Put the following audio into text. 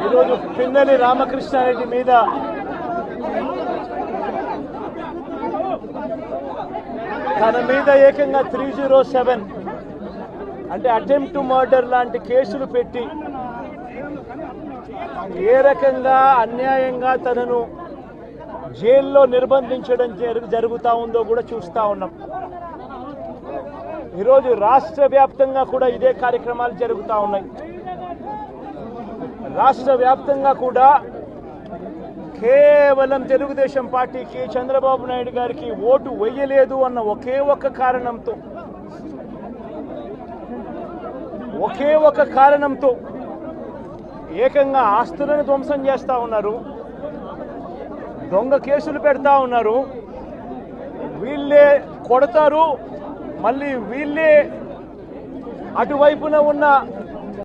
ఈరోజు పిన్నెల్లి రామకృష్ణారెడ్డి మీద తన మీద ఏకంగా 307 అంటే అటెంప్ట్ టు మర్డర్ లాంటి కేసులు పెట్టి ఏ రకంగా అన్యాయంగా తనను జైల్లో నిర్బంధించడం జరుగుతూ ఉందో కూడా చూస్తూ ఉన్నాం. ఈరోజు రాష్ట్ర వ్యాప్తంగా కూడా ఇదే కార్యక్రమాలు జరుగుతూ ఉన్నాయి. రాష్ట్ర వ్యాప్తంగా కూడా కేవలం తెలుగుదేశం పార్టీకి చంద్రబాబు నాయుడు గారికి ఓటు వేయలేదు అన్న ఒకే ఒక కారణంతో ఏకంగా ఆస్తులను ధ్వంసం చేస్తూ ఉన్నారు, దొంగ కేసులు పెడతా ఉన్నారు. వీళ్ళే కొడతారు, మళ్ళీ వీళ్ళే అటువైపున ఉన్న